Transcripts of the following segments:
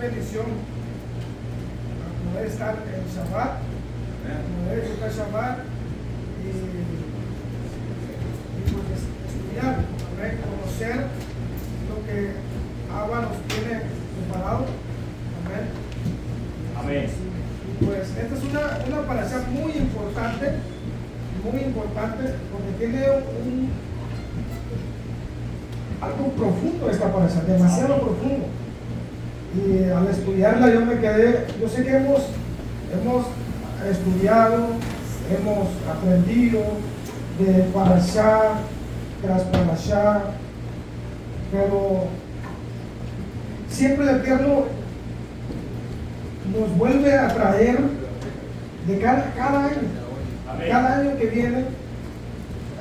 bendición poder estar en Shabbat, poder estar en Shabbat y pues estudiar, conocer lo que Abba nos tiene preparado. Amén. Amén. Y pues esta es una parasha muy importante, porque tiene algo profundo esta parasha, demasiado profundo. Y al estudiarla yo sé que hemos estudiado, hemos aprendido de parasha tras parasha, pero siempre el Eterno nos vuelve a traer de cada año. Amén. Cada año que viene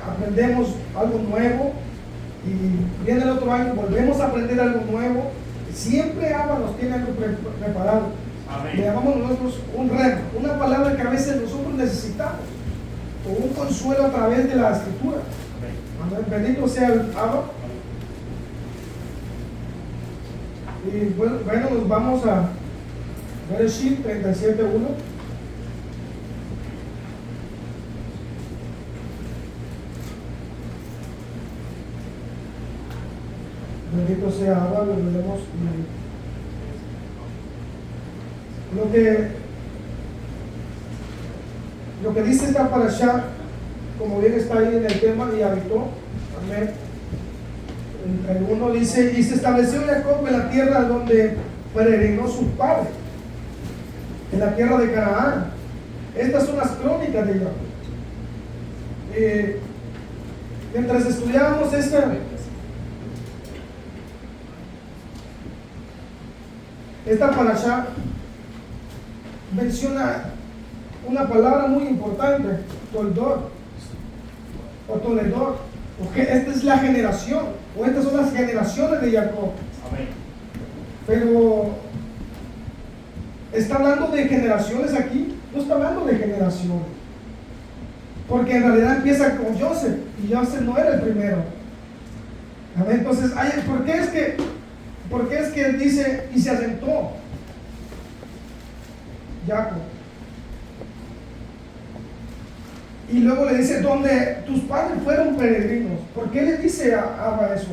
aprendemos algo nuevo y viene el otro año, volvemos a aprender algo nuevo. Siempre Abba nos tiene algo preparado. Amén. Le llamamos nosotros un rema, una palabra que a veces nosotros necesitamos, o un consuelo a través de la escritura. Amén. Bendito sea el Abba. Y bueno, nos vamos a Bereshit 37:1. Bendito sea Abba, lo leemos. Lo que dice esta parasha, como bien está ahí en el tema, y habitó. Amén. El 1 dice: y se estableció Jacob en la tierra donde peregrinó su padre, en la tierra de Canaán. Estas son las crónicas de Jacob. Mientras estudiábamos esta parasha, menciona una palabra muy importante, Toldor o Toledor, porque esta es la generación, o estas son las generaciones de Jacob. Amén. Pero está hablando de generaciones aquí, no está hablando de generaciones, porque en realidad empieza con Joseph, y Joseph no era el primero. Amén. Entonces, ¿por qué es que él dice y se asentó Jacob? Y luego le dice, donde tus padres fueron peregrinos. ¿Por qué le dice a Abba eso?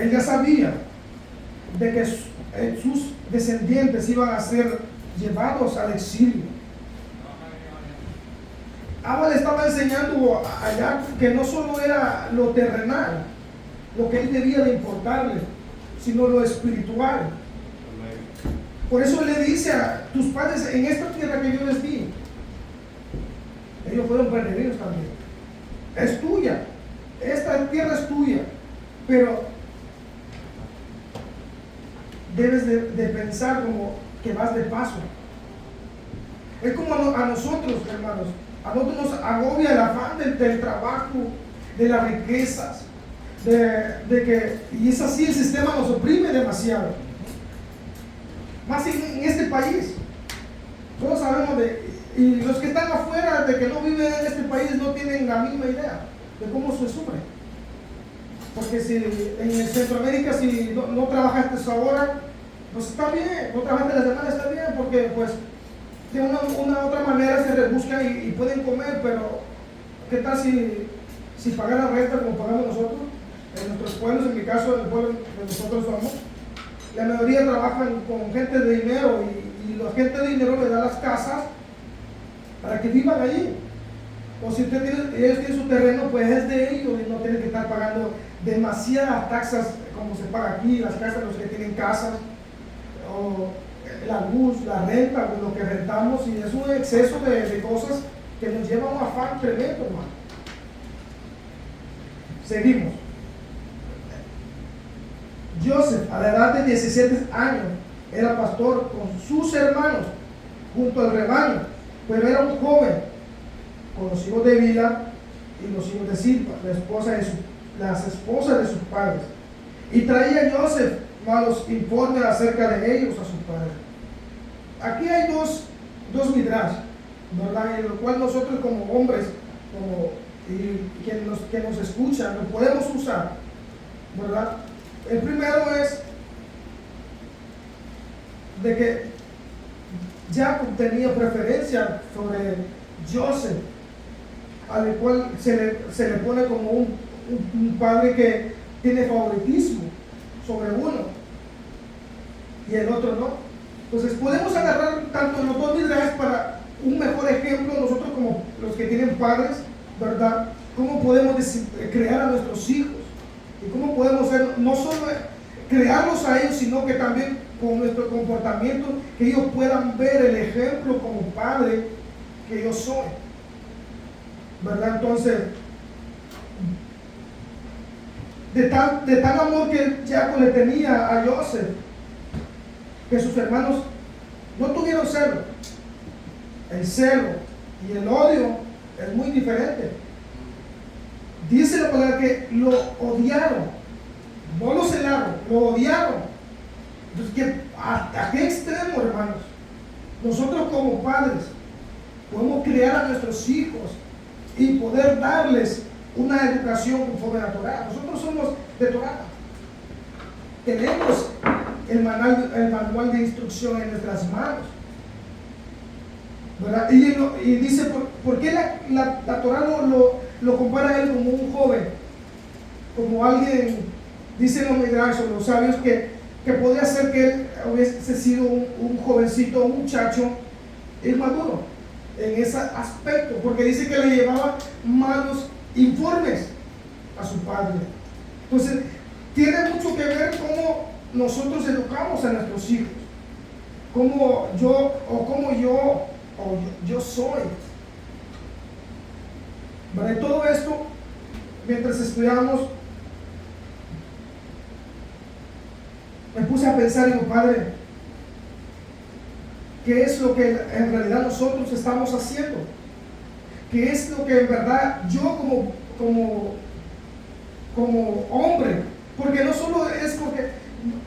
Él ya sabía de que sus descendientes iban a ser llevados al exilio. Abba le estaba enseñando a Jacob que no solo era lo terrenal lo que él debía de importarle, sino lo espiritual. Por eso le dice a tus padres, en esta tierra que yo les di, ellos fueron peregrinos también, es tuya, esta tierra es tuya, pero debes de pensar como que vas de paso. Es como a nosotros, hermanos, a nosotros nos agobia el afán del trabajo, de las riquezas, y es así, el sistema nos oprime demasiado. Más en este país, todos sabemos y los que están afuera de que no viven en este país no tienen la misma idea de cómo se sufre. Porque si en Centroamérica, si no trabajaste ahora, pues está bien, no trabajaste la semana, está bien, porque pues de una u otra manera se rebuscan y pueden comer, pero ¿qué tal si pagaran renta como pagamos nosotros? En nuestros pueblos, en mi caso, en el pueblo que nosotros somos, la mayoría trabajan con gente de dinero y la gente de dinero le da las casas para que vivan allí. O si ellos tienen su terreno, pues es de ellos y no tienen que estar pagando demasiadas taxas como se paga aquí, las casas, los que tienen casas, o la luz, la renta, lo que rentamos, y es un exceso de cosas que nos lleva a un afán tremendo, hermano. Seguimos. Joseph, a la edad de 17 años, era pastor con sus hermanos junto al rebaño, pero era un joven con los hijos de Bila y los hijos de Silpa, las esposas de sus padres, y traía Joseph malos informes acerca de ellos a sus padres. Aquí hay dos midrash, ¿verdad? En lo cual nosotros como hombres y que nos escuchan lo podemos usar, ¿verdad? El primero es de que Jacob tenía preferencia sobre Joseph, al cual se le pone como un padre que tiene favoritismo sobre uno y el otro no. Entonces podemos agarrar tanto los dos midrash para un mejor ejemplo nosotros como los que tienen padres, ¿verdad? Cómo podemos crear a nuestros hijos y cómo podemos ser, no solo crearlos a ellos, sino que también con nuestro comportamiento, que ellos puedan ver el ejemplo como padre que yo soy, ¿verdad? Entonces, de tal amor que Jacob le tenía a Joseph, que sus hermanos no tuvieron celo. El celo y el odio es muy diferente. Dice la palabra que lo odiaron, no lo celaron, lo odiaron. Entonces, ¿a qué extremo, hermanos? Nosotros como padres podemos criar a nuestros hijos y poder darles una educación conforme a la Torá. Nosotros somos de Torá. Tenemos el manual de instrucción en nuestras manos, ¿verdad? Y dice, ¿por qué la Torá lo compara a él como un joven? Como alguien, dicen los midrash o los sabios, que podría ser que él hubiese sido un jovencito, un muchacho inmaduro en ese aspecto, porque dice que le llevaba malos informes a su padre. Entonces, tiene mucho que ver cómo nosotros educamos a nuestros hijos, como yo soy. ¿Vale? Todo esto, mientras estudiamos, me puse a pensar y digo, Padre, ¿qué es lo que en realidad nosotros estamos haciendo? ¿Qué es lo que en verdad yo como hombre? Porque no solo es porque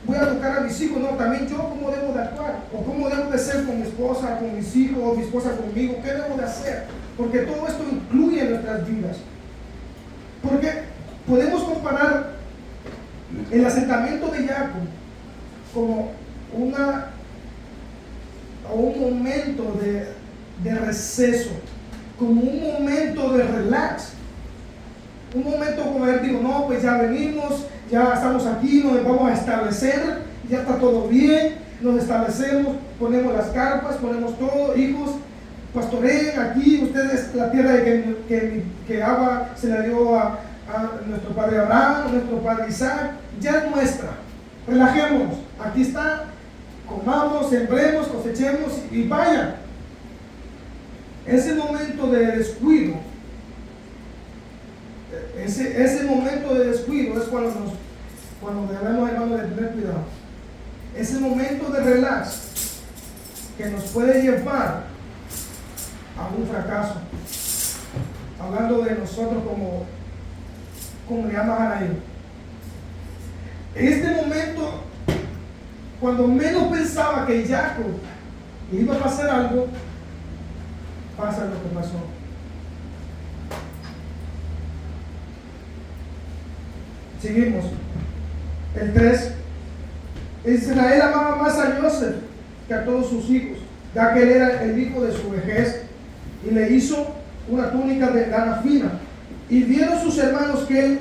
voy a educar a mis hijos, no, también yo cómo debo de actuar, o cómo debo de ser con mi esposa, con mis hijos, o mi esposa conmigo, qué debo de hacer, porque todo esto incluye nuestras vidas. Porque podemos comparar el asentamiento de Jacob como un momento de receso, como un momento de relax, un momento como él digo, no, pues ya venimos, ya estamos aquí, nos vamos a establecer, ya está todo bien, nos establecemos, ponemos las carpas, ponemos todo, hijos, pastoreen aquí, ustedes la tierra que Abba se la dio a nuestro padre Abraham, a nuestro padre Isaac, ya es nuestra, relajémonos, aquí está, comamos, sembremos, cosechemos y vaya. Ese momento de descuido, ese momento de descuido es cuando debemos, hermanos, de tener cuidado. Ese momento de relax que nos puede llevar a un fracaso. Hablando de nosotros como le llama Janaí. En este momento, cuando menos pensaba que Jacob iba a pasar algo, pasa lo que pasó. Seguimos. El 3. Israel amaba más a Joseph que a todos sus hijos, ya que él era el hijo de su vejez, y le hizo una túnica de lana fina. Y vieron sus hermanos que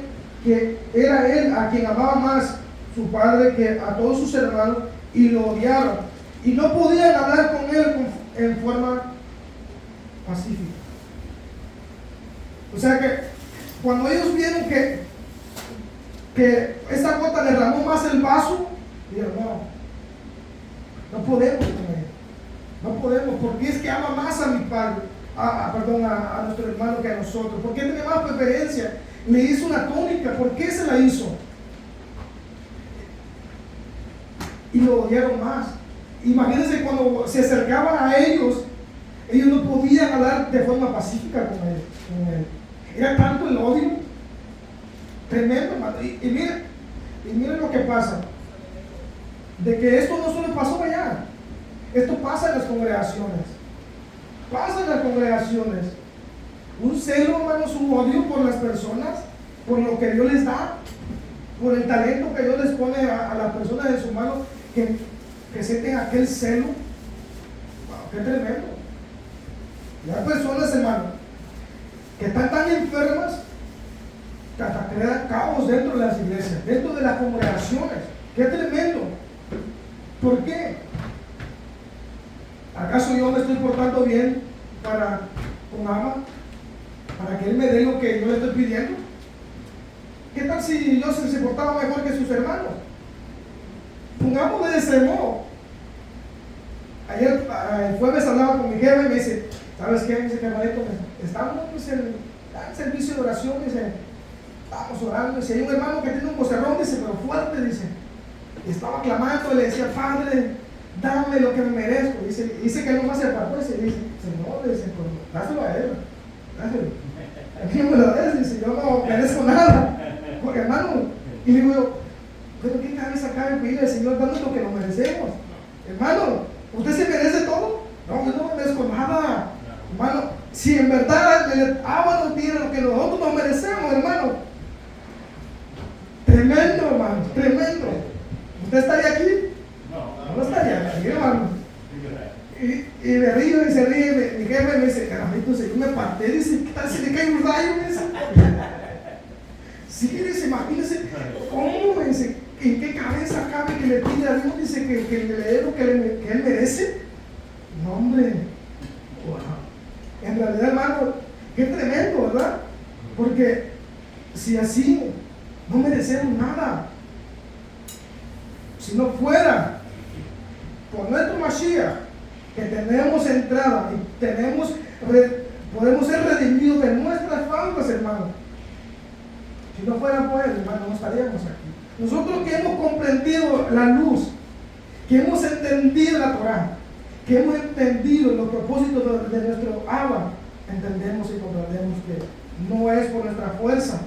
era él a quien amaba más su padre que a todos sus hermanos, y lo odiaron. Y no podían hablar con él en forma pacífica. O sea que cuando ellos vieron que esta gota derramó más el vaso, dijeron, no podemos con él. No podemos, porque es que ama más a mi padre, a nuestro hermano que a nosotros. ¿Por qué tiene más preferencia? Le hizo una túnica, ¿por qué se la hizo? Y lo odiaron más. Imagínense cuando se acercaban a ellos no podían hablar de forma pacífica con él. Era tanto el odio, tremendo, hermano. Y miren lo que pasa, de que esto no solo pasó allá, esto pasa en las congregaciones. Pasa en las congregaciones. Un celo, hermanos, un odio por las personas, por lo que Dios les da, por el talento que Dios les pone a las personas en su mano, que sienten aquel celo. Wow, qué tremendo. Y hay personas, hermano, que están tan enfermas que hasta crean caos dentro de las iglesias, dentro de las congregaciones. Qué tremendo. ¿Por qué? ¿Acaso yo me estoy portando bien con Ama? Para que Él me dé lo que yo le estoy pidiendo. ¿Qué tal si yo se portaba mejor que sus hermanos? Pongámosle de ese modo. Ayer, el jueves hablaba con mi jefe y me dice, ¿sabes qué? Me dice, hermanito, estamos pues, en el servicio de oración, dice, estamos orando, dice, hay un hermano que tiene un vocerrón, dice, pero fuerte, dice, y estaba clamando y le decía, Padre, dame lo que me merezco. Dice que él nomás se apartó y dice, Señor, dice, pues, dáselo a él, dáselo. ¿A quién me lo des? Dice, yo no merezco nada. Porque, hermano, y le digo yo, pero ¿qué cabeza cabe pedirle al Señor dando lo que nos merecemos? Hermano, ¿usted se merece todo? No, yo no me merezco nada. Hermano, si en verdad el agua no tiene lo que nosotros nos merecemos, hermano. Tremendo, hermano, tremendo. ¿Usted estaría aquí? No estaría aquí, hermano. Y me río y se ríe, mi jefe me dice, carajito, yo me parté, dice, ¿qué tal si le cae un rayo? Me dice, sí, dice, imagínese, ¿cómo? Me dice, ¿en qué cabeza cabe que le pide a Dios? Dice, que le dé lo que él merece. No, hombre, wow. En realidad, hermano, qué tremendo, ¿verdad? Porque si así no merecemos nada, si no fuera por nuestro Mashiach, que tenemos entrada y podemos ser redimidos de nuestras faltas, hermano. Si no fuera por él, hermano, no estaríamos aquí. Nosotros que hemos comprendido la luz, que hemos entendido la Torah, que hemos entendido los propósitos de nuestro Abba, entendemos y comprendemos que no es por nuestra fuerza,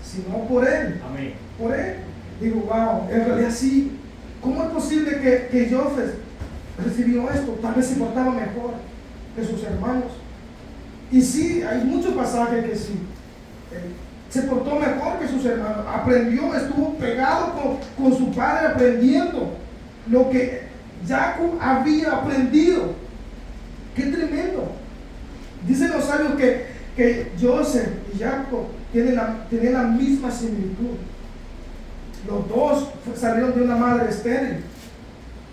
sino por él. Amén. Por él. Digo, wow, en realidad sí. ¿Cómo es posible que Joseph recibió esto? Tal vez se portaba mejor que sus hermanos. Y sí, hay muchos pasajes que sí. Se portó mejor que sus hermanos. Aprendió, estuvo pegado con su padre aprendiendo lo que Jacob había aprendido. ¡Qué tremendo! Dicen los sabios que Joseph y Jacob tienen la misma similitud. Los dos salieron de una madre estéril.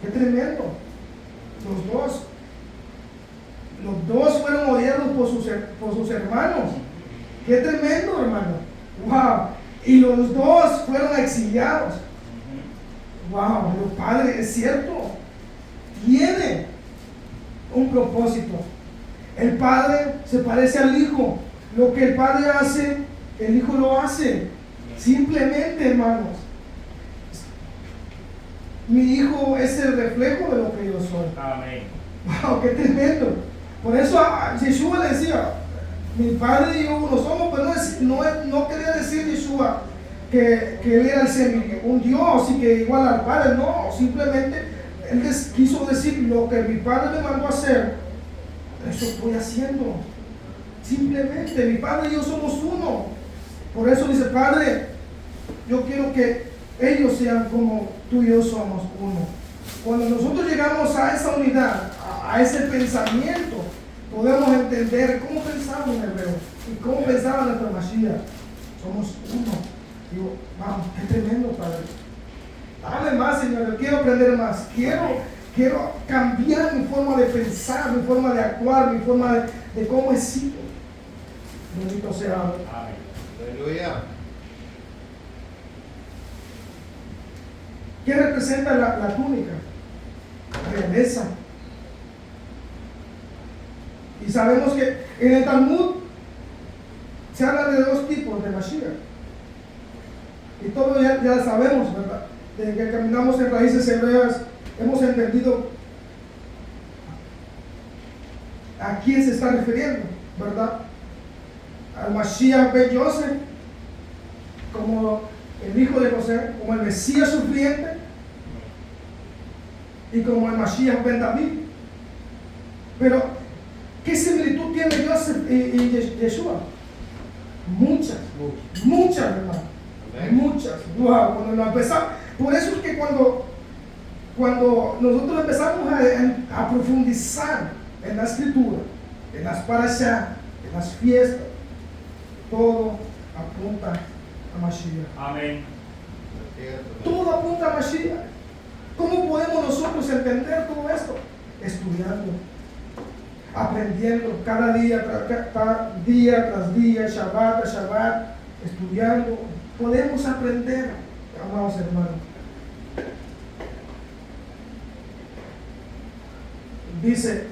¡Qué tremendo! Los dos fueron odiados por sus hermanos. ¡Qué tremendo, hermano! ¡Wow! Y los dos fueron exiliados. ¡Wow! El Padre, es cierto, tiene un propósito. El Padre se parece al Hijo. Lo que el Padre hace, el Hijo lo hace. Simplemente, hermanos, mi Hijo es el reflejo de lo que yo soy. Amén. ¡Wow! ¡Qué tremendo! Por eso Yeshua le decía, mi padre y yo uno somos, pero no quería decir Yeshua que él era un Dios y que igual al Padre, no, simplemente él quiso decir lo que mi Padre me mandó a hacer, eso estoy haciendo. Simplemente, mi Padre y yo somos uno. Por eso dice, Padre, yo quiero que ellos sean como tú y yo somos uno. Cuando nosotros llegamos a esa unidad, a ese pensamiento, podemos entender cómo pensaba en hebreo y cómo pensaba nuestra Mashiach. Somos uno. Digo, vamos, qué tremendo, Padre. Dame más, Señor, yo quiero aprender más. Quiero cambiar mi forma de pensar, mi forma de actuar, mi forma de cómo he sido. Bendito sea. Amén. Aleluya. ¿Qué representa la túnica? La realeza. Y sabemos que en el Talmud se habla de dos tipos de Mashiach. Y todo ya sabemos, ¿verdad? Desde que caminamos en raíces hebreas, hemos entendido a quién se está refiriendo, ¿verdad? Al Mashiach ben Yosef, como el hijo de José, como el Mesías sufriente, y como el Mashiach ben David. Pero, ¿qué similitud tiene Joseph y Yeshua? Muchas, hermano. Hay muchas. Wow, cuando nos empezamos. Por eso es que cuando nosotros empezamos a profundizar en la escritura, en las parashá, en las fiestas, todo apunta a Mashiach. Amén. Todo apunta a Mashiach. ¿Cómo podemos nosotros entender todo esto? Estudiando, aprendiendo cada día, día tras día, Shabbat tras Shabbat, estudiando. Podemos aprender, amados hermanos. Dice,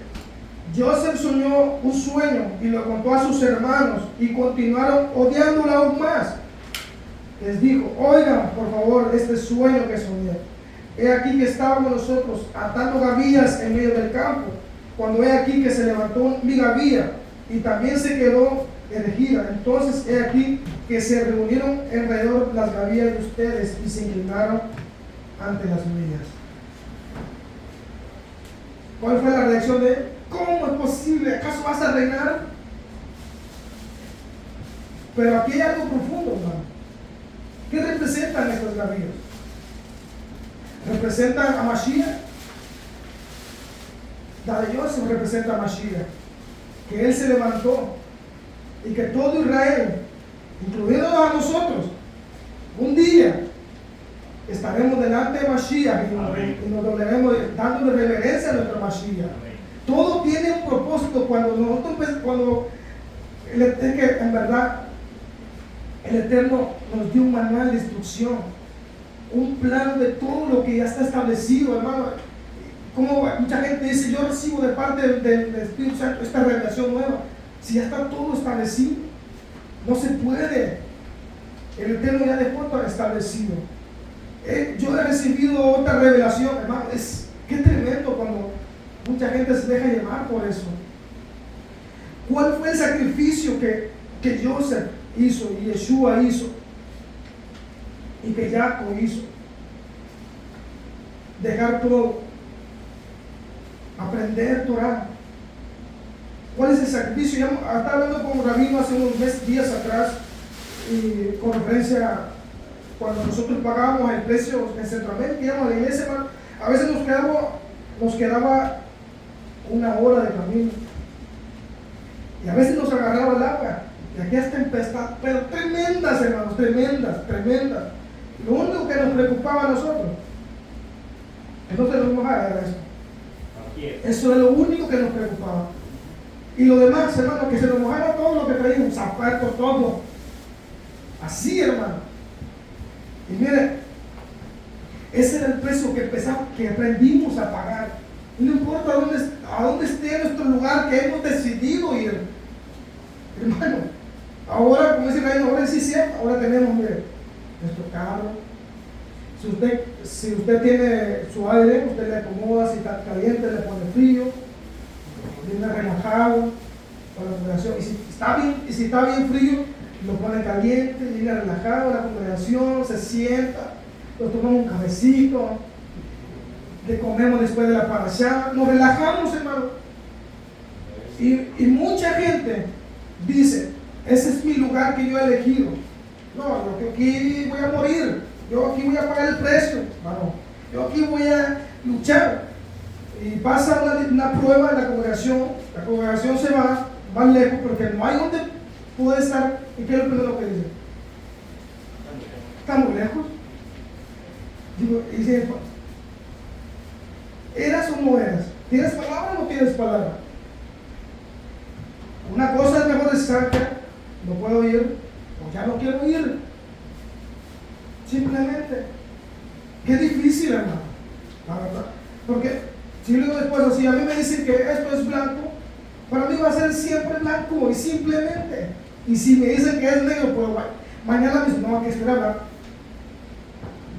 Joseph soñó un sueño y lo contó a sus hermanos y continuaron odiándolo aún más. Les dijo, oigan por favor este sueño que soñé. He aquí que estábamos nosotros atando gavillas en medio del campo, cuando he aquí que se levantó mi gavilla y también se quedó erigida. Entonces he aquí que se reunieron alrededor las gavillas de ustedes y se inclinaron ante las mías. ¿Cuál fue la reacción de él? ¿Cómo es posible? ¿Acaso vas a reinar? Pero aquí hay algo profundo, hermano. ¿Qué representan estas gavillas? ¿Representan a Mashiach? La de Joseph representa a Mashiach, que él se levantó y que todo Israel, incluyéndonos a nosotros, un día estaremos delante de Mashiach y nos doblaremos dándole reverencia a nuestro Mashiach. Amén. Todo tiene un propósito. Es que en verdad el Eterno nos dio un manual de instrucción, un plano de todo lo que ya está establecido, hermano. Como mucha gente dice, yo recibo de parte del Espíritu Santo esta revelación nueva. Si ya está todo establecido, no se puede. El Eterno ya dejó todo establecido. Yo he recibido otra revelación, hermano. Qué tremendo cuando mucha gente se deja llevar por eso. ¿Cuál fue el sacrificio que Joseph hizo y Yeshua hizo y que Jacob hizo? Dejar todo, aprender Torah. ¿Cuál es el sacrificio? Ya estaba hablando con un rabino hace unos días atrás y con referencia cuando nosotros pagábamos el precio en Centroamérica, íbamos a la iglesia, hermano, a veces nos quedaba una hora de camino y a veces nos agarraba el agua y aquellas tempestades, pero tremendas, hermanos, tremendas. Lo único que nos preocupaba a nosotros es no se nos mojara, era eso. Eso es lo único que nos preocupaba. Y lo demás, hermano, que se nos mojara todo lo que traíamos, zapatos, todo. Así, hermano. Y mire, ese era el precio que aprendimos a pagar. Y no importa a dónde esté nuestro lugar que hemos decidido ir. Hermano, ahora, como dice Caín, ahora sí es cierto, ahora tenemos, mire, nuestro carro. Si usted tiene su aire, usted le acomoda, si está caliente, le pone frío, viene relajado para la congregación. Y si está bien frío, lo pone caliente, viene relajado a la congregación, se sienta, nos tomamos un cafecito, le comemos después de la parashá, nos relajamos, hermano. Y mucha gente dice, ese es mi lugar que yo he elegido. No, yo aquí voy a morir, yo aquí voy a pagar el precio, hermano. Yo aquí voy a luchar. Y pasa una prueba en la congregación se va más lejos porque no hay donde puede estar. ¿Y qué es lo primero que dice? Está muy lejos. Digo, y dice, ¿eras o no eras? ¿Tienes palabra o no tienes palabra? Una cosa es mejor estar que no puedo ir o ya no quiero ir. Simplemente. Qué difícil, hermano. La verdad. Porque si yo digo después así, a mí me dicen que esto es blanco, para mí va a ser siempre blanco y simplemente. Y si me dicen que es negro, pues mañana mismo no hay que esperar.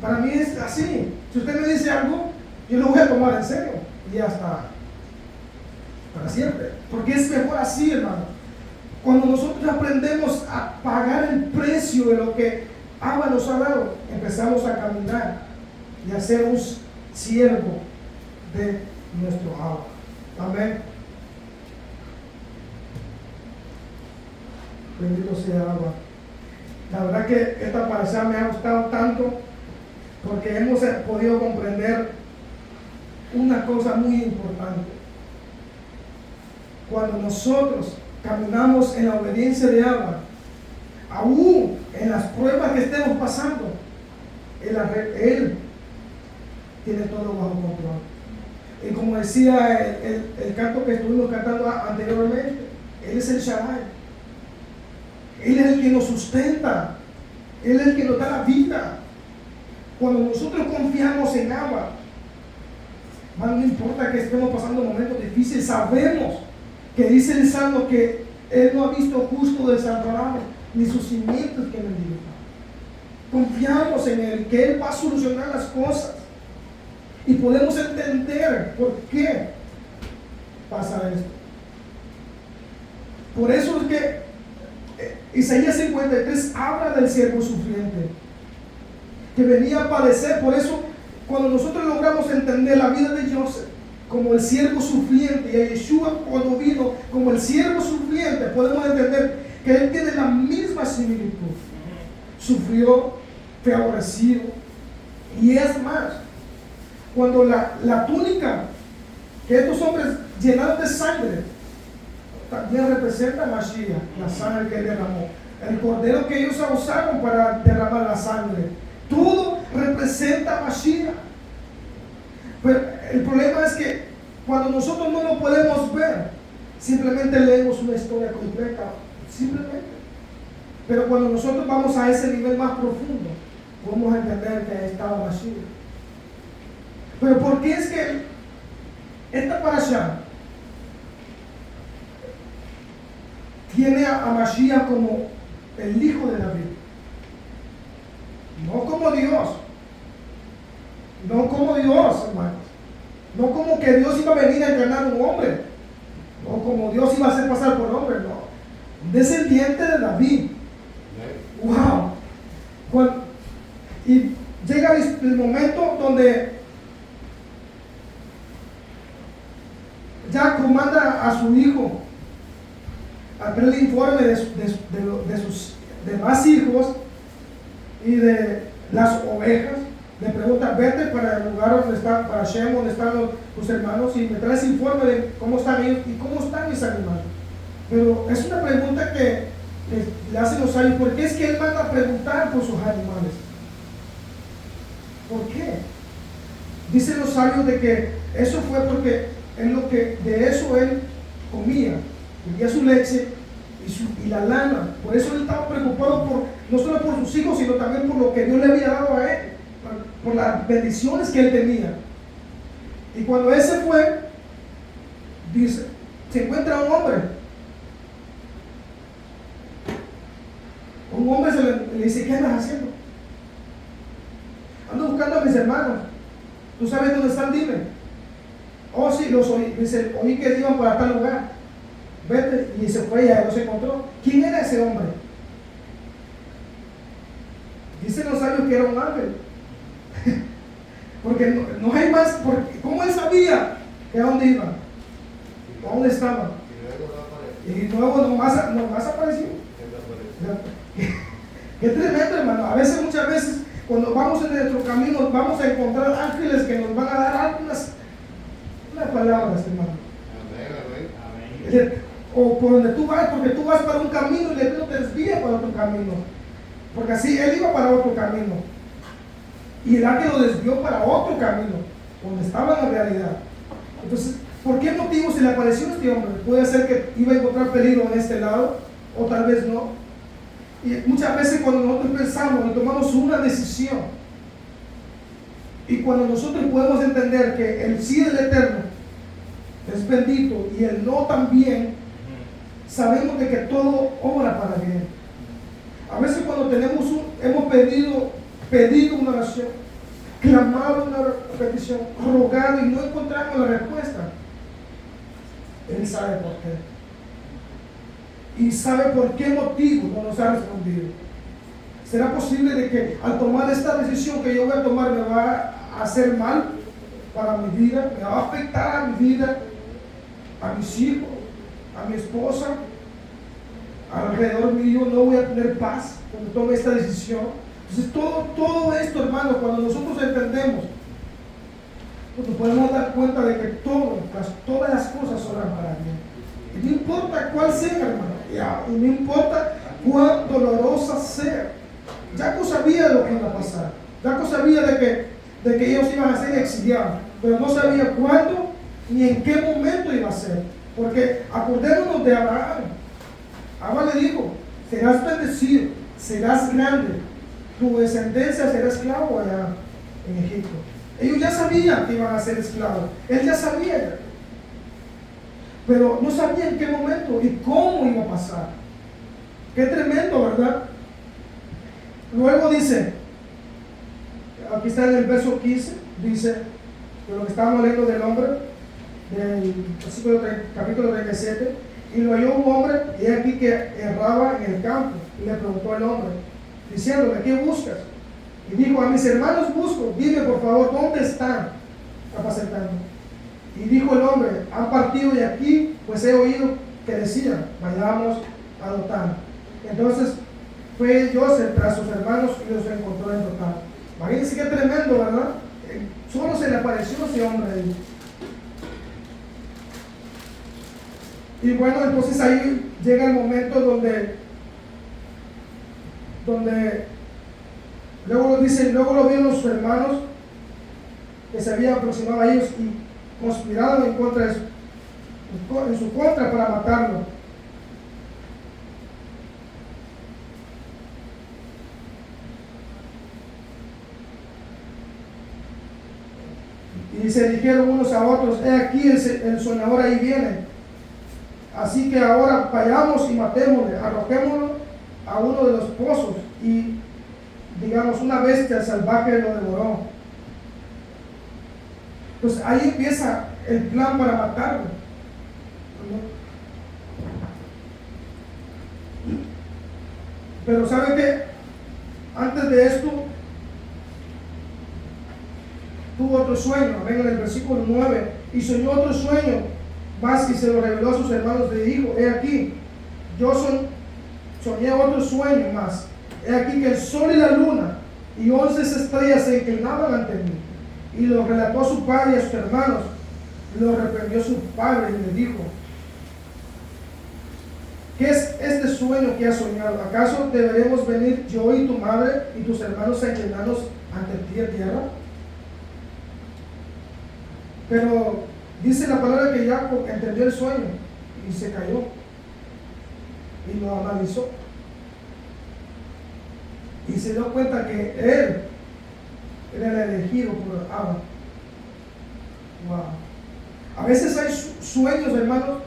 Para mí es así. Si usted me dice algo, yo lo voy a tomar en serio y hasta para siempre. Porque es mejor así, hermano. Cuando nosotros aprendemos a pagar el precio de lo que Abba nos ha dado, empezamos a caminar y a ser un siervo de nuestro Abba. Amén. Bendito sea Abba. La verdad que esta parasha me ha gustado tanto porque hemos podido comprender una cosa muy importante. Cuando nosotros caminamos en la obediencia de Abba, aún en las pruebas que estemos pasando, Él tiene todo bajo control. Y como decía el canto que estuvimos cantando anteriormente, Él es el Shaddai. Él es el que nos sustenta. Él es el que nos da la vida. Cuando nosotros confiamos en Abba, no importa que estemos pasando momentos difíciles, sabemos que dice el Salmo que Él no ha visto justo desamparado, ni sus cimientos que mendigan. Confiamos en Él, que Él va a solucionar las cosas. Y podemos entender por qué pasa esto. Por eso es que Isaías 53 habla del siervo sufriente que venía a padecer. Por eso, cuando nosotros logramos entender la vida de Joseph como el siervo sufriente y a Yeshua cuando vino como el siervo sufriente, podemos entender que él tiene la misma similitud. Sufrió, fue aborrecido, y es más, cuando la túnica que estos hombres llenaron de sangre también representa a Mashiach, la sangre que él derramó, el cordero que ellos usaron para derramar la sangre, todo representa a Mashiach. Pero el problema es que cuando nosotros no lo podemos ver, simplemente leemos una historia completa, simplemente. Pero cuando nosotros vamos a ese nivel más profundo, podemos entender que estaba Mashiach. Pero ¿por qué es que esta parasha tiene a Mashiach como el hijo de David? No como Dios. No como Dios, hermanos. No como que Dios iba a venir a encarnar un hombre. No como Dios iba a hacer pasar por hombre, no. Un descendiente de David. Wow. Y llega el momento donde Jacob manda a su hijo a traer el informe de sus demás hijos y de las ovejas. Le pregunta: vete para el lugar donde están, para Shem, donde están tus hermanos, y me traes informe de cómo están ellos y cómo están mis animales. Pero es una pregunta que le hacen los sabios: ¿por qué es que él manda a preguntar por sus animales? ¿Por qué? Dicen los sabios de que eso fue porque de eso él comía, bebía su leche y la lana. Por eso él estaba preocupado no solo por sus hijos, sino también por lo que Dios le había dado a él, por las bendiciones que él tenía. Y cuando él se fue, dice, se encuentra un hombre. Un hombre le dice: ¿qué andas haciendo? Ando buscando a mis hermanos. ¿Tú sabes dónde están? Dime. Oh, sí, los oí. Dice: oí que iban para tal lugar. Vete. Y se fue y ya los encontró. ¿Quién era ese hombre? Dicen los sabios que era un ángel. Porque no hay más. ¿Cómo él sabía que a dónde iba? ¿A dónde estaba? Y luego nomás apareció. Qué tremendo, hermano. Muchas veces, cuando vamos en nuestro camino, vamos a encontrar ángeles que nos van a dar algunas palabras, hermano. O por donde tú vas, porque tú vas para un camino y Él no te desvía para otro camino. Porque así él iba para otro camino. Y el ángel lo desvió para otro camino, donde estaba la realidad. Entonces, ¿por qué motivo se le apareció a este hombre? Puede ser que iba a encontrar peligro en este lado, o tal vez no. Y muchas veces cuando nosotros pensamos y tomamos una decisión, y cuando nosotros podemos entender que el sí del Eterno es bendito y el no también, sabemos de que todo obra para bien. A veces cuando hemos pedido una oración, clamado una petición, rogado y no encontramos la respuesta, Él sabe por qué. Y sabe por qué motivo no nos ha respondido. ¿Será posible de que al tomar esta decisión que yo voy a tomar me va a hacer mal para mi vida? ¿Me va a afectar a mi vida, a mis hijos, a mi esposa? alrededor mío, no voy a tener paz cuando tome esta decisión. Entonces todo esto, hermano, cuando nosotros entendemos, pues nos podemos dar cuenta de que todas las cosas obran para bien. Y no importa cuál sea, hermano, y no importa cuán dolorosa sea. Jacob sabía de lo que iba a pasar. Jacob sabía de que ellos iban a ser exiliados, pero no sabía cuándo ni en qué momento iba a ser. Porque acordémonos de Abraham. Abraham le dijo: serás bendecido, serás grande, tu descendencia será esclavo allá en Egipto. Ellos ya sabían que iban a ser esclavos. Él ya sabía, pero no sabía en qué momento y cómo iba a pasar. Qué tremendo, ¿verdad? Luego dice, aquí está en el verso 15, dice, de lo que estábamos leyendo del hombre, del capítulo 37, y lo halló un hombre, y aquí que erraba en el campo, y le preguntó al hombre, diciéndole: ¿qué buscas? Y dijo: a mis hermanos busco, dime por favor, ¿dónde están apacentando? Y dijo el hombre: han partido de aquí, pues he oído que decían: vayamos a Dotán. Entonces fue Joseph tras sus hermanos y los encontró en Dotán. Imagínense qué tremendo, ¿verdad? Solo se le apareció ese hombre ahí. Y bueno, entonces ahí llega el momento donde luego lo vieron sus hermanos que se habían aproximado a ellos y conspiraron en su contra para matarlo. Y se dijeron unos a otros: he aquí el soñador ahí viene. Así que ahora vayamos y matémosle, arrojémoslo a uno de los pozos. Y digamos, una bestia salvaje lo devoró. Pues ahí empieza el plan para matarlo. Pero ¿sabe qué? Antes de esto tuvo otro sueño. Ven en el versículo 9. Y soñó otro sueño más y se lo reveló a sus hermanos. Le dijo: he aquí, yo soñé otro sueño más. He aquí que el sol y la luna y 11 estrellas se inclinaban ante mí. Y lo relató a su padre y a sus hermanos. Lo reprendió su padre y le dijo: ¿qué es este sueño que has soñado? ¿Acaso deberemos venir yo y tu madre y tus hermanos a inclinarnos ante ti en tierra? Pero dice la palabra que Jacob entendió el sueño y se cayó y lo analizó y se dio cuenta que él era el elegido por Abraham. Wow. A veces hay sueños, hermanos,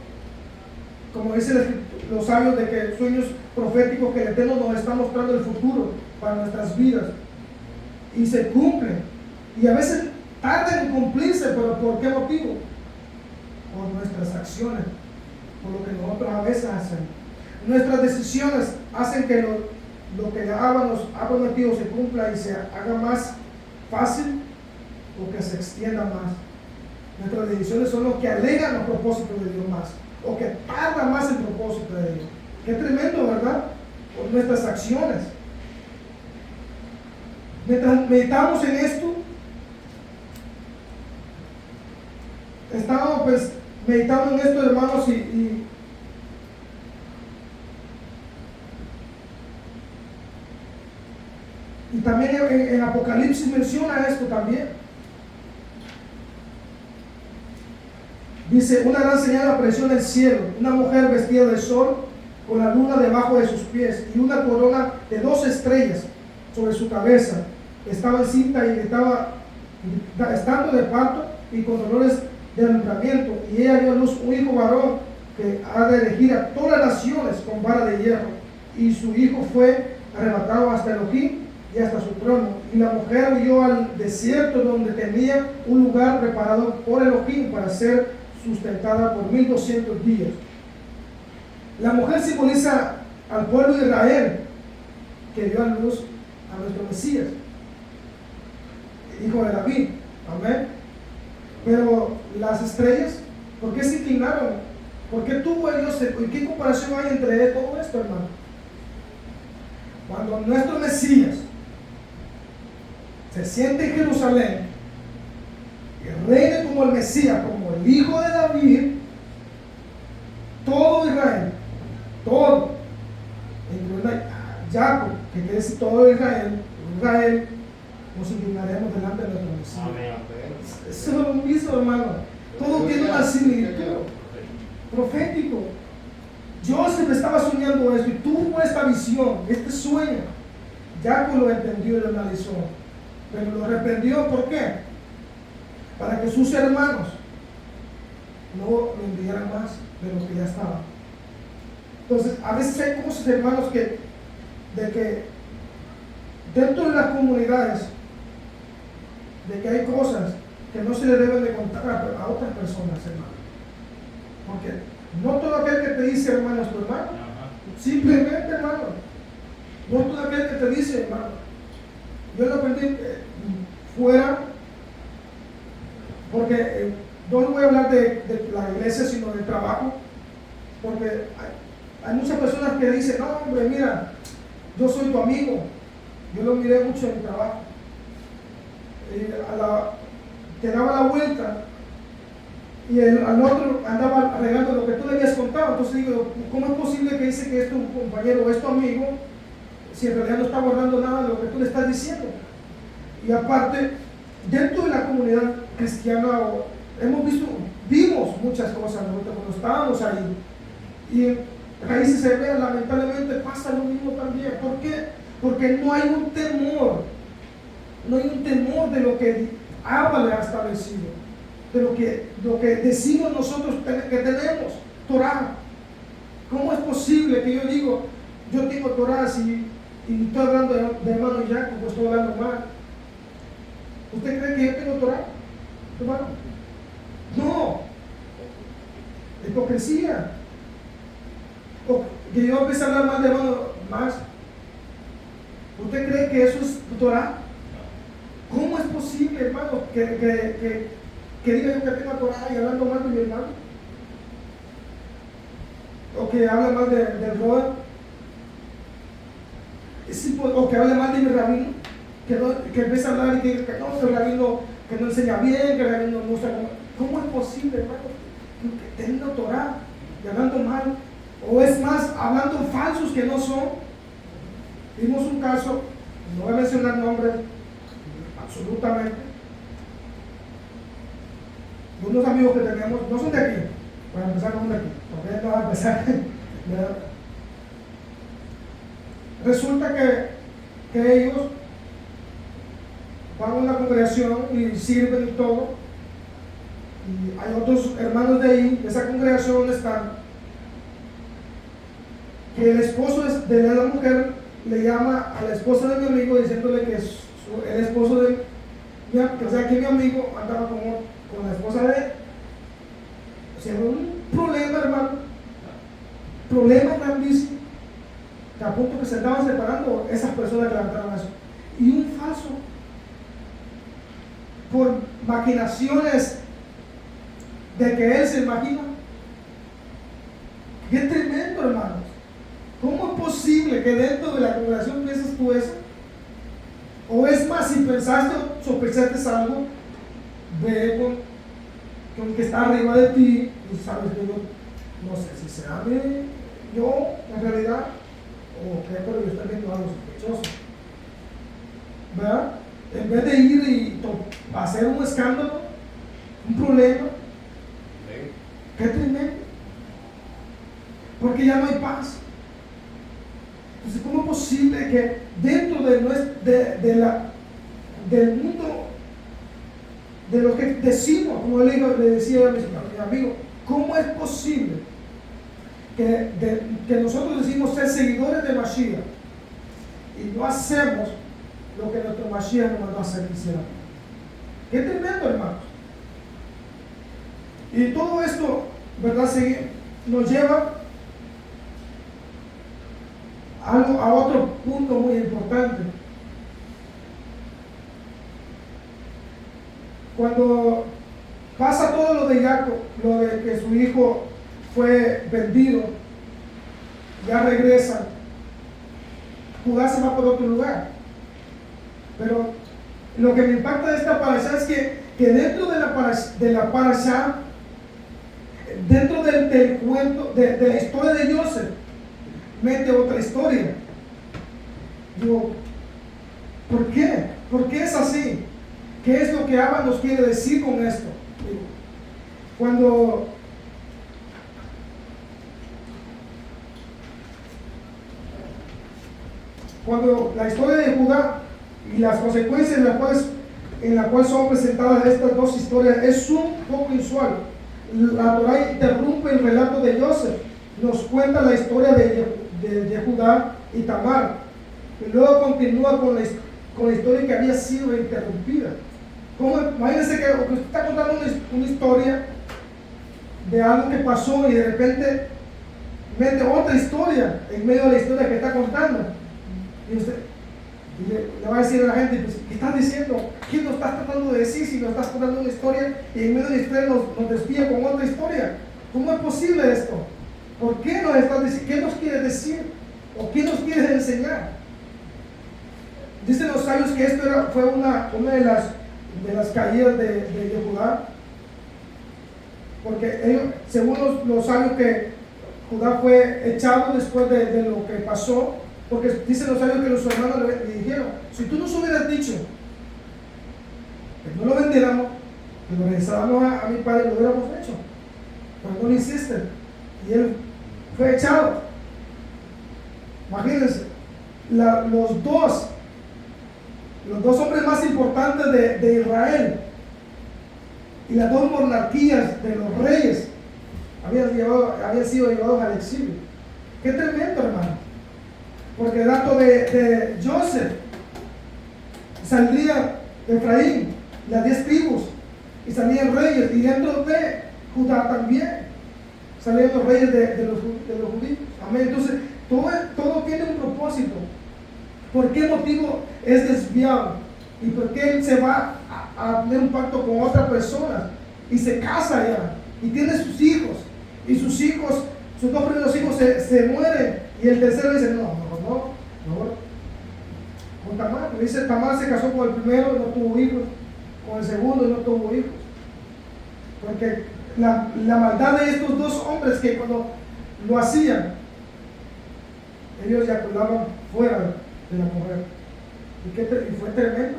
como dicen los sabios, de que sueños proféticos que el Eterno nos está mostrando el futuro para nuestras vidas y se cumplen, y a veces tardan en cumplirse. Pero ¿por qué motivo? Por nuestras acciones, por lo que nosotros a veces hacemos. Nuestras decisiones hacen que lo que Abba nos ha prometido se cumpla y se haga más fácil o que se extienda más. Nuestras decisiones son los que alegan los propósitos de Dios más, o que tarda más el propósito de Dios. Qué tremendo, ¿verdad? Por nuestras acciones. Mientras meditamos en esto, estábamos pues meditando en esto, hermanos, y también en Apocalipsis menciona esto también. Dice: una gran señal apareció en el cielo, una mujer vestida de sol, con la luna debajo de sus pies, y una corona de 12 estrellas sobre su cabeza. Estaba encinta y estaba estando de parto y con dolores de alumbramiento, y ella dio a luz un hijo varón que ha de elegir a todas las naciones con vara de hierro, y su hijo fue arrebatado hasta Elohim y hasta su trono, y la mujer huyó al desierto, donde tenía un lugar preparado por Elohim para ser sustentada por 1200 días. La mujer simboliza al pueblo de Israel, que dio a luz a nuestro Mesías, hijo de David. Amén. Pero las estrellas, ¿por qué se inclinaron ¿Por qué tuvo Dios? ¿Y qué comparación hay entre todo esto, hermano? Cuando nuestro Mesías se siente en Jerusalén y reine como el Mesías, como el hijo de David, todo Israel, todo, incluyendo a Jacob, que es todo Israel, nos inclinaremos delante de nuestro Mesías. Amén. Eso es lo mismo, hermano. Todo tiene una similitud profético. Joseph estaba soñando esto y tuvo esta visión, este sueño. Jacob lo entendió y lo analizó, pero lo reprendió. ¿Por qué? Para que sus hermanos no lo enviaran más de lo que ya estaba. Entonces, a veces hay cosas, hermanos, de que dentro de las comunidades, de que hay cosas que no se le deben de contar a otras personas, hermano. Porque no todo aquel que te dice hermano es tu hermano. Simplemente, hermano. No todo aquel que te dice hermano. Yo lo aprendí fuera, porque no voy a hablar de la iglesia, sino del trabajo. Porque hay muchas personas que dicen, no, hombre, mira, yo soy tu amigo. Yo lo miré mucho en el trabajo. Te daba la vuelta y al otro andaba regando lo que tú le habías contado. Entonces digo, ¿cómo es posible que dice que es tu compañero o es tu amigo si en realidad no está guardando nada de lo que tú le estás diciendo? Y aparte, dentro de la comunidad cristiana vimos muchas cosas nosotros cuando estábamos ahí, y ahí se ve, lamentablemente pasa lo mismo también. ¿Por qué? Porque no hay un temor de lo que Abba le ha establecido, de lo que decimos nosotros que tenemos, Torah. ¿Cómo es posible que yo digo, yo tengo Torah y estoy hablando de hermano Jacob, pues estoy hablando mal? ¿Usted cree que yo tengo Torah, hermano? No. Hipocresía. O que yo empiece a hablar mal de hermano más. ¿Usted cree que eso es Torah? ¿Cómo es posible, hermano, que diga yo que tengo Torah y hablando mal de mi hermano? O que hable mal del brother. O que hable mal de mi rabino. Que empiece a hablar y que diga que no, que el rabino que no enseña bien, que el rabino no usa. ¿Cómo es posible, hermano, que teniendo Torah y hablando mal? O es más, hablando falsos que no son. Vimos un caso, no voy a mencionar nombres, absolutamente, de unos amigos que teníamos, no son de aquí, para empezar, no son de aquí, porque no va a empezar. Resulta que ellos van a una congregación y sirven y todo, y hay otros hermanos de ahí, de esa congregación donde están, que el esposo de la mujer le llama a la esposa de mi amigo diciéndole que el esposo de o sea que mi amigo andaba con la esposa de él. O sea, un problema, hermano, problema grandísimo, que a punto que se estaban separando esas personas que levantaron eso. Y un falso, por maquinaciones de que él se imagina. Qué tremendo, hermanos. ¿Cómo es posible que dentro de la congregación pienses tú eso? O es más, si pensaste o sospechaste algo, ve con el que está arriba de ti y sabes que yo no sé si será yo en realidad o qué, pero yo estoy viendo algo sospechoso. ¿Verdad? En vez de ir y hacer un escándalo, un problema, qué tremendo. Porque ya no hay paz. Entonces, ¿cómo es posible que dentro del mundo, de lo que decimos, como le decía a mi amigo, cómo es posible que nosotros decimos ser seguidores de Mashiach y no hacemos lo que nuestro Mashiach nos mandó a hacer que hiciéramos? Qué tremendo, hermanos. Y todo esto, ¿verdad? Nos lleva a otro punto muy importante. Cuando pasa todo lo de Jacob, lo de que su hijo fue vendido, ya regresa, Judá se va por otro lugar. Pero lo que me impacta de esta parashá es que dentro de la parashá, dentro del cuento, de la historia de Joseph, mete otra historia. Digo, ¿por qué? ¿Por qué es así? ¿Qué es lo que Abba nos quiere decir con esto? Digo, cuando la historia de Judá y las consecuencias en la cual son presentadas estas dos historias es un poco inusual. La Torá interrumpe el relato de Joseph, nos cuenta la historia de Judá y Tamar, y luego continúa con la historia que había sido interrumpida. Imagínense que usted está contando una historia de algo que pasó y de repente mete otra historia en medio de la historia que está contando. Y usted le va a decir a la gente, pues, ¿qué estás diciendo? ¿Qué nos estás tratando de decir si nos estás contando una historia y en medio de la historia nos desvía con otra historia? ¿Cómo es posible esto? ¿Por qué nos estás diciendo? ¿Qué nos quieres decir? ¿O qué nos quieres enseñar? Dicen los sabios que esto fue una de las caídas de Judá, porque ellos, según los sabios, que Judá fue echado después de lo que pasó, porque dicen los sabios que los hermanos le dijeron, si tú nos hubieras dicho que no lo vendiéramos, que lo regresáramos a mi padre, lo hubiéramos hecho, pero no lo hiciste, y él fue echado. Imagínense, los dos hombres más importantes de Israel y las dos monarquías de los reyes habían sido llevados al exilio. Qué tremendo, hermano. Porque el dato de Joseph saldría de Efraín, las 10 tribus, y salían reyes, y dentro de Judá también salían los reyes de los judíos. Amén. Entonces, todo tiene un propósito. ¿Por qué motivo es desviado? ¿Y por qué él se va a tener un pacto con otra persona? Y se casa ya, y tiene sus hijos, y sus dos primeros hijos se mueren, y el tercero dice, no. Con Tamar, dice, Tamar se casó con el primero y no tuvo hijos, con el segundo y no tuvo hijos. Porque la maldad de estos dos hombres, que cuando lo hacían, ellos eyaculaban fuera de la mujer. Y fue tremendo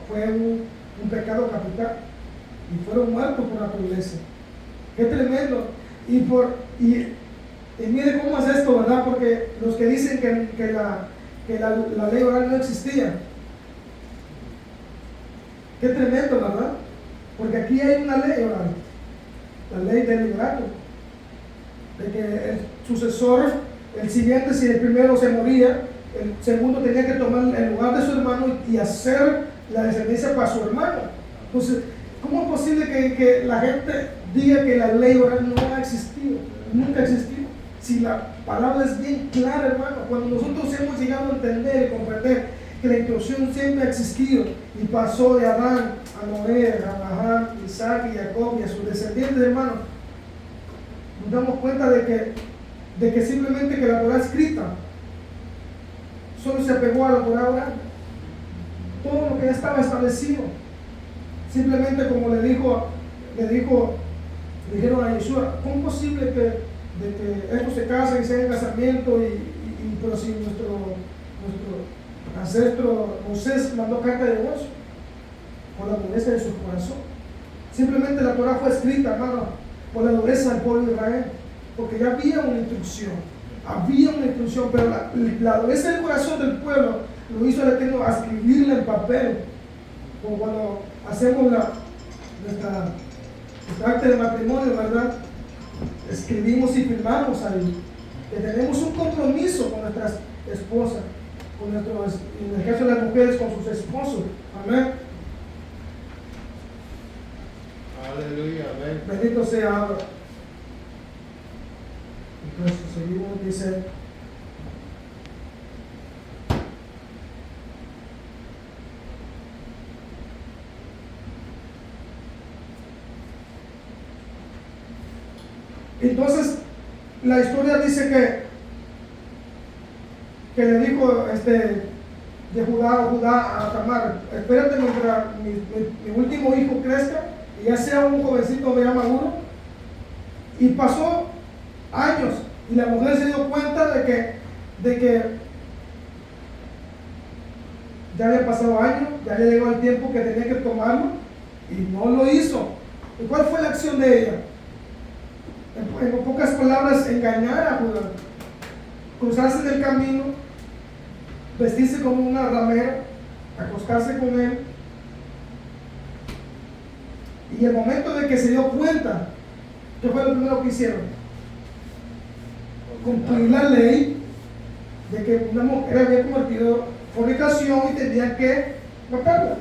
fue un pecado capital, y fueron muertos por naturaleza. Qué tremendo. Y mire cómo es esto, ¿verdad? Porque los que dicen que la ley oral no existía, qué tremendo, ¿verdad? Porque aquí hay una ley oral, la ley del liberato, de que el sucesor, el siguiente, si el primero se moría, el segundo tenía que tomar el lugar de su hermano y hacer la descendencia para su hermano. Entonces, ¿cómo es posible que la gente diga que la ley oral no ha existido? Nunca ha existido. Si la palabra es bien clara, hermano, cuando nosotros hemos llegado a entender y comprender que la instrucción siempre ha existido y pasó de Adán a Noé, a Abraham, Isaac y Jacob y a sus descendientes, hermano, nos damos cuenta de que simplemente que la Torah escrita solo se apegó a la Torah oral. Todo lo que ya estaba establecido, simplemente como le dijeron a Yeshua, ¿cómo es posible de que estos se casen y se hagan casamiento pero si nuestro ancestro Moisés mandó carta de divorcio por la dureza de su corazón? Simplemente la Torah fue escrita, hermano, por la dureza del pueblo de Israel, porque ya había una instrucción, pero la dureza del corazón del pueblo lo hizo el Eterno a escribirla en papel, como cuando hacemos nuestra acta de matrimonio, ¿verdad? Escribimos y firmamos ahí que tenemos un compromiso con nuestras esposas, en el caso de las mujeres, con sus esposos. Amén. Aleluya, amén. Bendito sea Abba. Entonces seguimos, dice, Entonces, la historia dice que le dijo de Judá a Tamar: espérate mientras mi último hijo crezca y ya sea un jovencito ya maduro. Y pasó años y la mujer se dio cuenta de que ya había pasado años, ya había llegado el tiempo que tenía que tomarlo y no lo hizo. ¿Y cuál fue la acción de ella? En pocas palabras, engañar a Judá, cruzarse en el camino, vestirse como una ramera, acostarse con él. Y el momento de que se dio cuenta, ¿qué fue lo primero que hicieron? Cumplir la ley de que una mujer había cometido fornicación y tenía que matarla,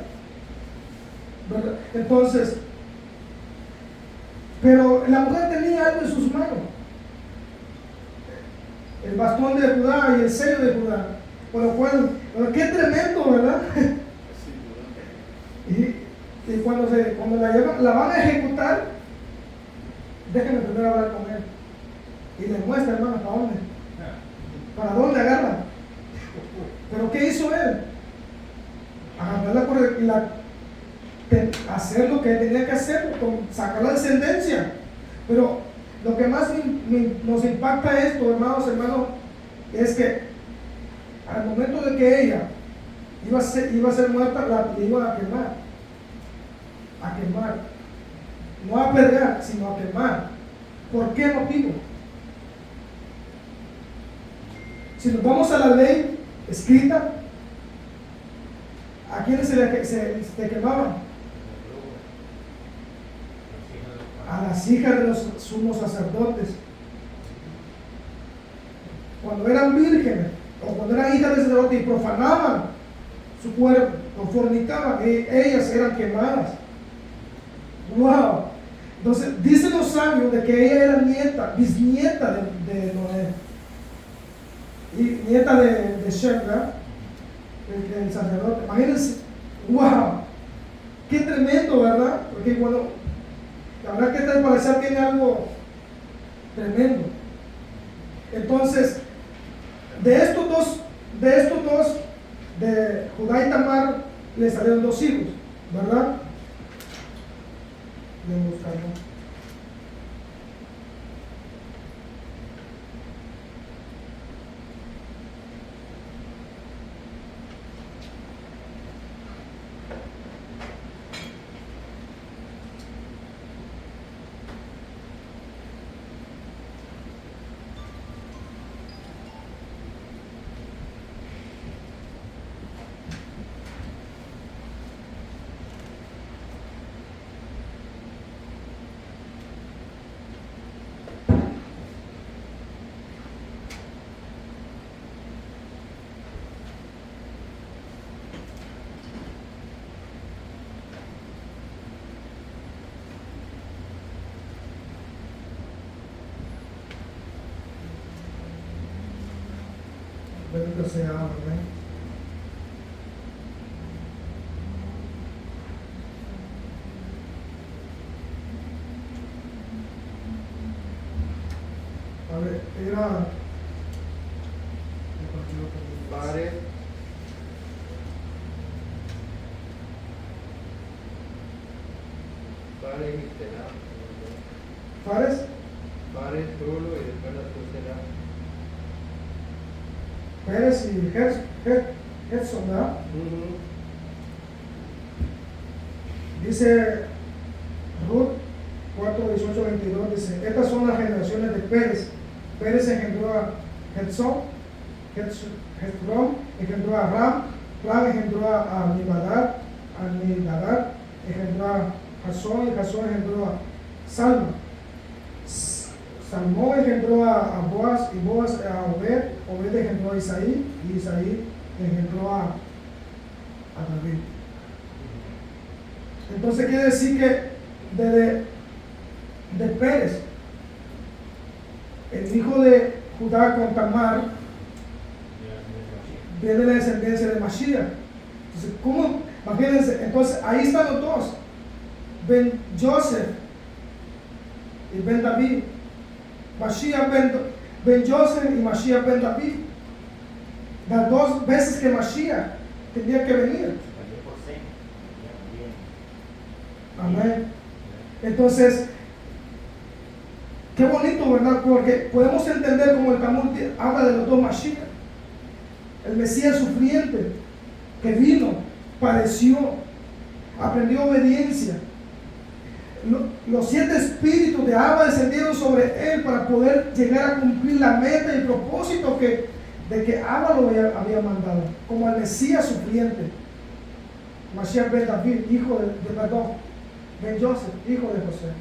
¿verdad? Entonces, pero la mujer tenía algo en sus manos: el bastón de Judá y el sello de Judá, por lo cual, qué tremendo, ¿verdad? Y cuando la van a ejecutar, déjenme primero hablar con él y le muestra, hermano, para dónde agarra. Pero ¿qué hizo él? Agarrarla hacer lo que tenía que hacer, sacar la descendencia. Pero lo que más nos impacta esto, hermanos, es que al momento de que ella iba a ser muerta, la iban a quemar. No a apedrear, sino a quemar. ¿Por qué motivo? Si nos vamos a la ley escrita, ¿a quiénes se quemaban? A las hijas de los sumos sacerdotes. Cuando eran vírgenes o cuando eran hijas de sacerdotes y profanaban su cuerpo o fornicaban, ellas eran quemadas. ¡Wow! Entonces, dicen los sabios de que ella era bisnieta de Noé y nieta de Shem, ¿verdad? El sacerdote. Imagínense, ¡wow! ¡Qué tremendo!, ¿verdad? Porque la verdad que esta parecer tiene algo tremendo. Entonces, de estos dos, de Judá y Tamar, le salieron 2 hijos, ¿verdad? Voy a buscarlo. Bendito sea, amén. A ver, era Fares, y Será. Fares, Solo y después la tercera. Pérez y Gerson, ¿verdad? Dice Ruth 4, 18, 22, dice: estas son las generaciones de Pérez. Pérez engendró a Hezrón engendró a Ram engendró a Amminadab engendró a Jasón, y Jasón engendró a Salma. Salmón engendró a Boaz, y Boaz a Obed engendró a Isaí, y Isaí engendró a David. Entonces quiere decir que de Pérez, el hijo de Judá con Tamar, viene la descendencia de Mashiach. Entonces, ¿cómo? Imagínense, entonces ahí están los dos, Ben Joseph y Ben David. Mashiach ben Joseph y Mashiach ben David. Las dos veces que Mashiach tenía que venir. Amén. Entonces, qué bonito, ¿verdad? Porque podemos entender como el Talmud habla de los dos Mashiach. El Mesías sufriente que vino, padeció, aprendió obediencia. Los 7 espíritus de Abba descendieron sobre él para poder llegar a cumplir la meta y el propósito de que Abba lo había mandado, como el Mesías sufriente. Mashiach ben David, hijo ben Joseph, hijo de José.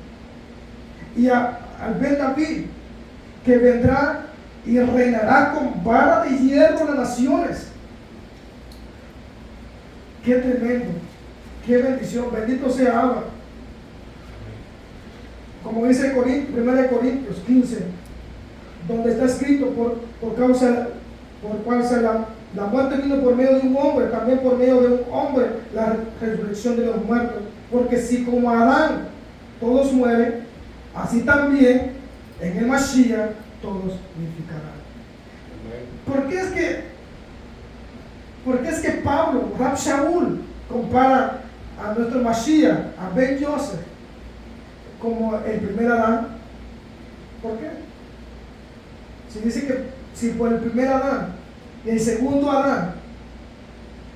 Y al ben David, que vendrá y reinará con vara de hierro en las naciones. Qué tremendo, qué bendición, bendito sea Abba. Como dice 1 Corintios 15, donde está escrito por cual la muerte vino por medio de un hombre, también por medio de un hombre la resurrección de los muertos. Porque si como Adán todos mueren, así también en el Mashiach todos vivificarán. ¿Por qué es que Pablo, Rab Shaul, compara a nuestro Mashiach, a Ben Joseph, como el primer Adán? ¿Por qué? Si dice que si por el primer Adán y el segundo Adán,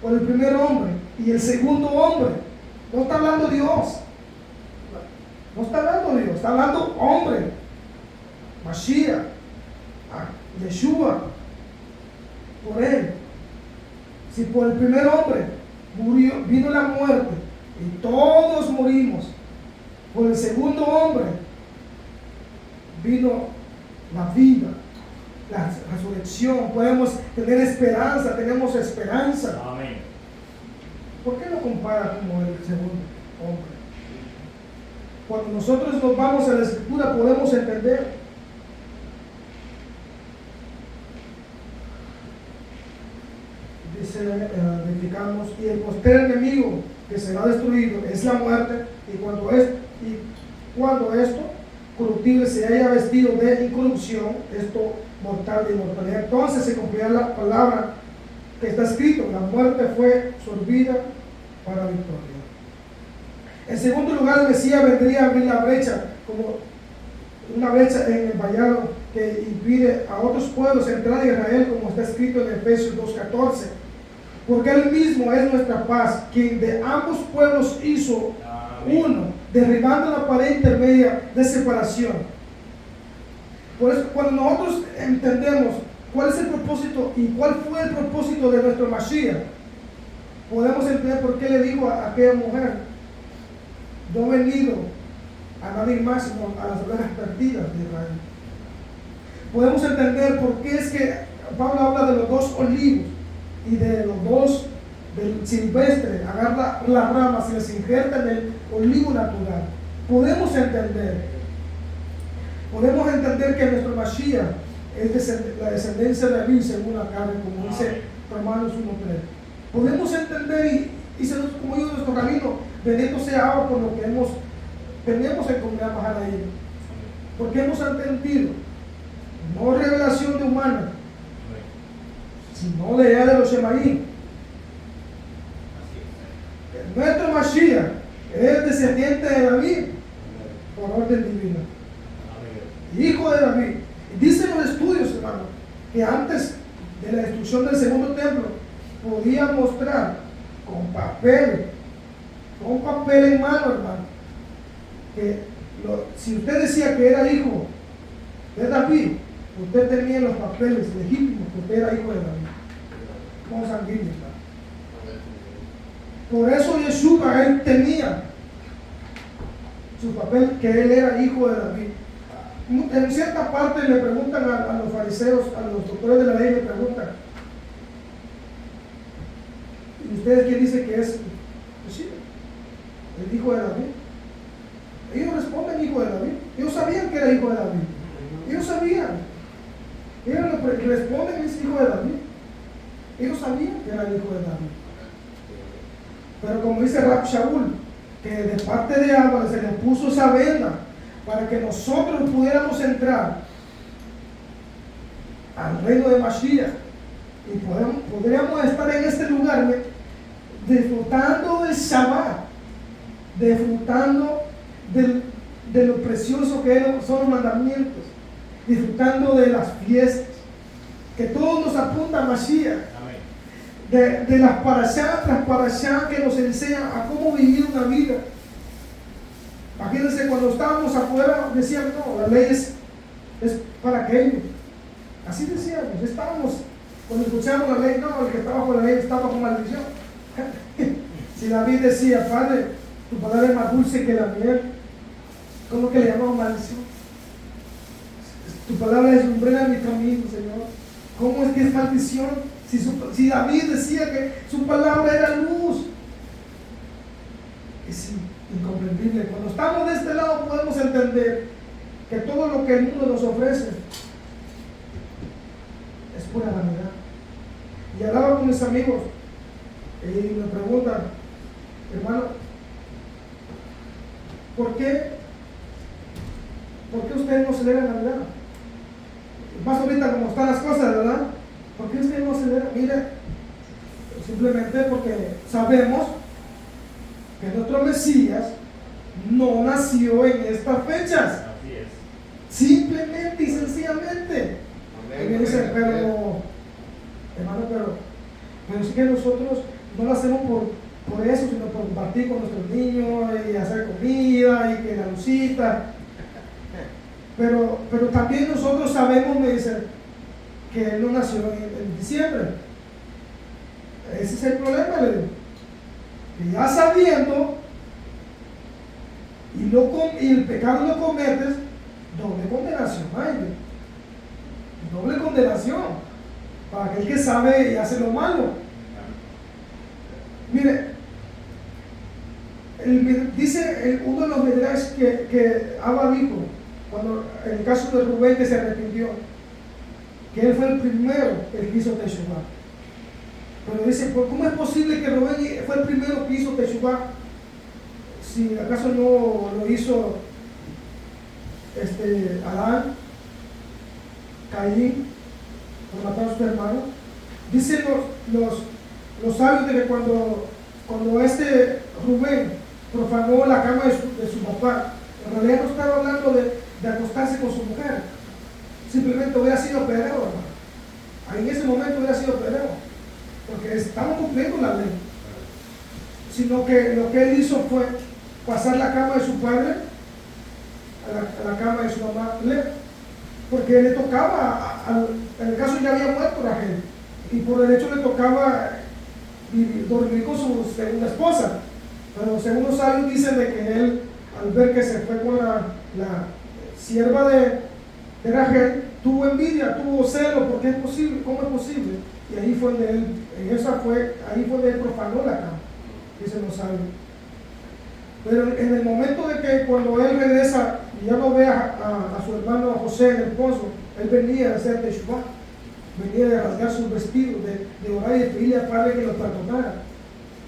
por el primer hombre y el segundo hombre, no está hablando Dios, no está hablando Dios, está hablando hombre, Mashiach, Yeshua, por él. Si por el primer hombre vino la muerte y todos morimos, por el segundo hombre vino la vida, la resurrección. Podemos tener esperanza, tenemos esperanza. Amén. ¿Por qué no compara como el segundo hombre? Cuando nosotros nos vamos a la Escritura podemos entender. Dice, verificamos, y el postrer enemigo que será destruido es la muerte, y cuando esto corruptible se haya vestido de incorrupción, esto mortal de inmortalidad, entonces se cumplirá la palabra que está escrito: la muerte fue sorbida para victoria. En segundo lugar, el Mesías vendría a abrir la brecha, como una brecha en el vallado que impide a otros pueblos entrar a Israel, como está escrito en Efesios 2:14. Porque Él mismo es nuestra paz, quien de ambos pueblos hizo uno, derribando la pared intermedia de separación. Por eso, cuando nosotros entendemos cuál es el propósito y cuál fue el propósito de nuestro Mashiach, podemos entender por qué le dijo a aquella mujer: no he venido a nadie más sino a las ovejas perdidas de Israel. Podemos entender por qué es que Pablo habla de los dos olivos y de los dos del silvestre, agarra las ramas y las injerta en el olivo natural. Podemos entender que nuestro Mashiach es la descendencia de David según la carne, como dice Romanos 1:3. Podemos entender y como dijo nuestro rabino, bendito sea Abba por lo que tenemos en comunidad Mahanaim, porque hemos entendido, no revelación de humana, sino de ella de los Shemaim. Nuestro Mashiach es descendiente de David por orden divina, hijo de David. Y dicen los estudios, hermano, que antes de la destrucción del segundo templo podía mostrar con papel en mano, hermano, que si usted decía que era hijo de David, usted tenía los papeles legítimos que usted era hijo de David, consanguíneo. Por eso Yeshua, él tenía su papel, que él era hijo de David. En cierta parte le preguntan a los fariseos, a los doctores de la ley, le preguntan: ¿y ustedes quién dice que es? Pues sí, el hijo de David. Ellos responden hijo de David. Ellos sabían que era hijo de David. Ellos sabían. Ellos responden es hijo de David. Ellos sabían que era el hijo de David. Pero como dice Rab Shaul, que de parte de Abba se le puso esa venda para que nosotros pudiéramos entrar al reino de Mashiach. Y podríamos estar en este lugar disfrutando del Shabbat, disfrutando de lo precioso que son los mandamientos, disfrutando de las fiestas, que todo nos apunta a Mashiach, de las parashá tras parashá que nos enseñan a cómo vivir una vida. Imagínense, cuando estábamos afuera decían, no, la ley es para aquello. Así decíamos, cuando escuchamos la ley, no, el que estaba bajo la ley estaba bajo maldición. Si David decía, Padre, tu palabra es más dulce que la miel, ¿cómo que le llamamos maldición? Tu palabra es lumbrera en mi camino, Señor. ¿Cómo es que es maldición? Si David decía que su palabra era luz. Es incomprendible. Cuando estamos de este lado podemos entender que todo lo que el mundo nos ofrece es pura vanidad. Y hablaba con mis amigos y me preguntan, hermano, ¿por qué usted no celebra Navidad? Más ahorita como están las cosas, ¿verdad? ¿Por qué usted no celebra? Mire, simplemente porque sabemos que nuestro Mesías no nació en estas fechas. Así es. Simplemente y sencillamente. Y me dicen, pero, hermano, pero sí que nosotros no lo hacemos por eso, sino por compartir con nuestros niños y hacer comida y que la lucita. Pero también nosotros sabemos, me dicen, que él no nació en diciembre. Ese es el problema, le digo. Que ya sabiendo y el pecado lo cometes, doble condenación hay. Doble condenación para aquel que sabe y hace lo malo. Mire, dice uno de los midrash que Abba dijo, cuando en el caso de Rubén que se arrepintió, que él fue el primero que hizo Teshuvah. Pero dice, ¿cómo es posible que Rubén fue el primero que hizo Teshuvah? Si acaso no lo hizo Adán, Caín, por matar a su hermano. Dicen los sabios de que cuando Rubén profanó la cama de su papá, en realidad no estaba hablando de acostarse con su mujer, simplemente hubiera sido pedrero, hermano. En ese momento hubiera sido pedrero, porque estamos cumpliendo la ley. Sino que lo que él hizo fue pasar la cama de su padre a la cama de su mamá, porque le tocaba, en el caso ya había muerto Rachel, y por el hecho le tocaba dormir con su segunda esposa. Pero según los sabios dicen de que él, al ver que se fue con la sierva de Rachel, tuvo envidia, tuvo celo, porque es posible, ¿cómo es posible? Y ahí fue donde él profanó la cama, dicen los sabios. Pero en el momento de que cuando él regresa y ya no ve a su hermano José en el pozo, él venía a hacer Teshuvah, venía de rasgar sus vestidos, de orar y de pedirle al Padre que lo perdonara.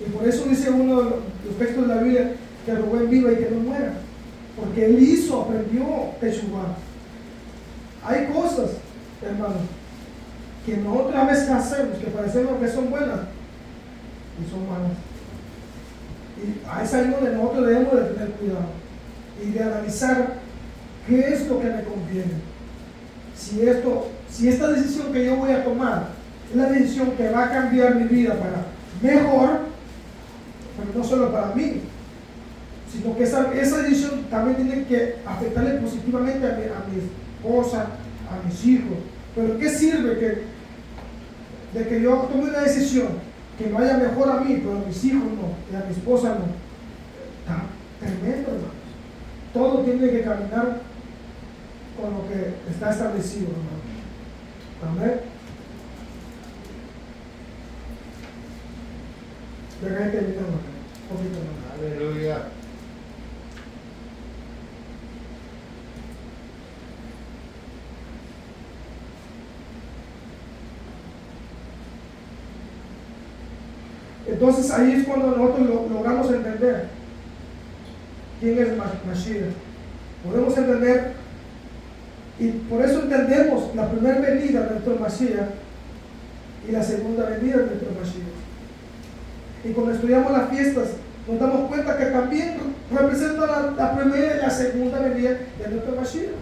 Y por eso dice uno de los textos de la Biblia que Rubén viva y que no muera, porque él aprendió Teshuvah. Hay cosas, hermano, que nosotros a veces hacemos, que parecemos que son buenas y son malas. Y a esa donde nosotros debemos de tener cuidado y de analizar qué es lo que me conviene. Si esta decisión que yo voy a tomar es la decisión que va a cambiar mi vida para mejor, pero no solo para mí, sino que esa decisión también tiene que afectarle positivamente a mi esposa, a mis hijos. Pero ¿qué sirve de que yo tome una decisión que me vaya mejor a mí, pero a mis hijos no, y a mi esposa no? Está tremendo, hermanos. Todo tiene que caminar con lo que está establecido, hermano. Amén. Deja que terminar, un poquito más. Aleluya. Entonces ahí es cuando nosotros logramos entender quién es Mashiach. Podemos entender Y por eso entendemos la primera venida de nuestro Mashiach y la segunda venida de nuestro Mashiach. Y cuando estudiamos las fiestas, nos damos cuenta que también representa la primera y la segunda venida de nuestro Mashiach.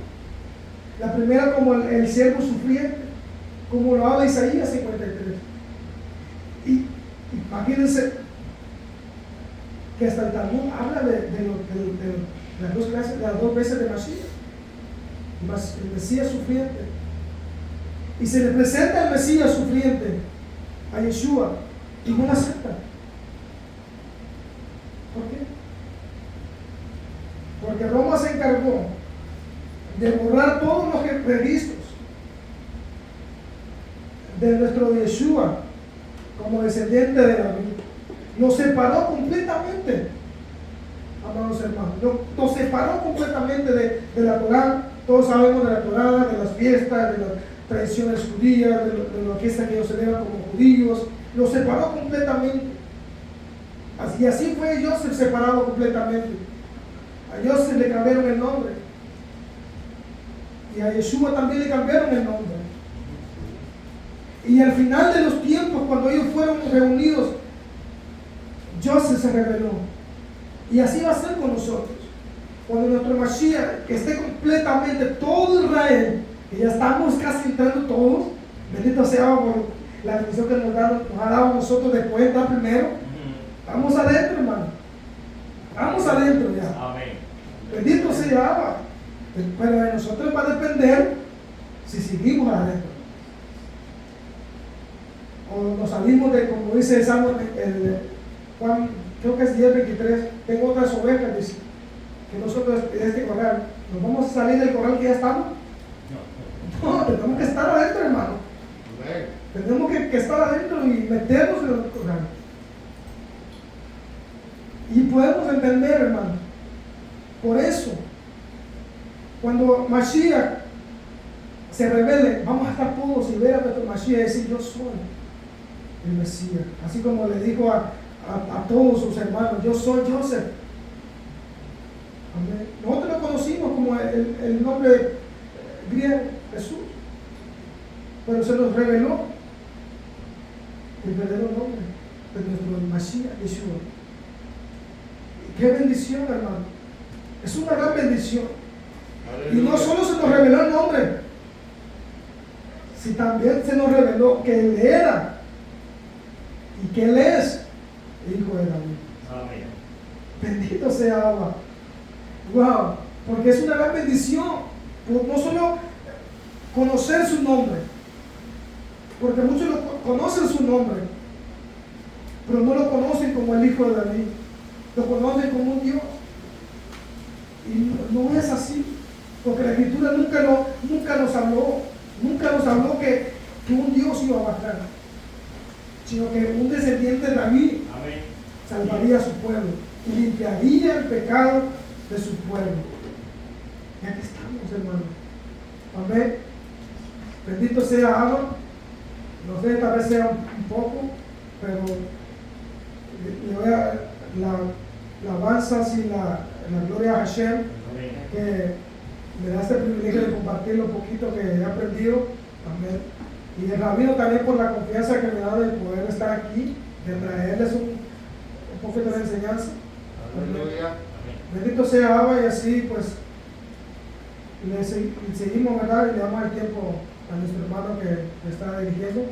La primera como el siervo sufriente, como lo habla Isaías 53. Y imagínense que hasta el Talmud habla de las dos veces de Mashiach, el Mesías sufriente. Y se le presenta el Mesías sufriente a Yeshua y no lo acepta. ¿Por qué? Porque Roma se encargó de borrar todos los registros de nuestro Yeshua como descendiente de David. Lo separó completamente, amados hermanos. Lo separó completamente de la Torá. Todos sabemos de la Torá, de las fiestas, de las tradiciones judías, de la fiesta que ellos celebran como judíos. Lo separó completamente. Y así fue Joseph separado completamente. A Joseph le cambiaron el nombre. Y a Yeshua también le cambiaron el nombre. Y al final de los tiempos, cuando ellos fueron reunidos, Joseph se reveló. Y así va a ser con nosotros. Cuando nuestro Mashiach, que esté completamente todo Israel, que ya estamos casi entrando todos, bendito sea por la bendición que nos ha dado a nosotros después, está primero. Vamos adentro, hermano. Vamos adentro ya. Amén. Bendito sea Abba. Pero de nosotros va a depender si seguimos adentro. O nos salimos de, como dice el Salmo, Juan, creo que es 10:23, tengo otras ovejas, dice, que nosotros de este corral, ¿nos vamos a salir del corral que ya estamos? No, tenemos que estar adentro, hermano. Tenemos que estar adentro y meternos en el corral. Y podemos entender, hermano. Por eso, cuando Mashiach se revele, vamos a estar todos y ver a nuestro Mashiach y decir: yo soy el Mesías. Así como le dijo a todos sus hermanos: yo soy Joseph. Amén. Nosotros lo conocimos como el nombre griego, Jesús. Pero se nos reveló el verdadero nombre de nuestro Mashiach, Yeshua. Qué bendición, hermano. Es una gran bendición. Aleluya. Y no solo se nos reveló el nombre, sino también se nos reveló que Él era y que Él es Hijo de David. Amén. Bendito sea Abba. Wow, porque es una gran bendición. No solo conocer su nombre, porque muchos conocen su nombre, pero no lo conocen como el Hijo de David. Lo conocen como un Dios. Y no es así, porque la Escritura nunca nos habló que un Dios iba a bajar, sino que un descendiente de David Amén. Salvaría a su pueblo y limpiaría el pecado de su pueblo. Y aquí estamos, hermano. Amén. Bendito sea Abba. No sé, tal vez sea un poco, pero le voy a la alabanza y la gloria a Hashem, que me da este privilegio de compartir lo poquito que he aprendido. Amén. Y el rabino también por la confianza que me da de poder estar aquí, de traerles un poquito de enseñanza. Aleluya. Bendito sea Abba, y así pues le seguimos, ¿verdad? Y le damos el tiempo a nuestro hermano que está dirigiendo.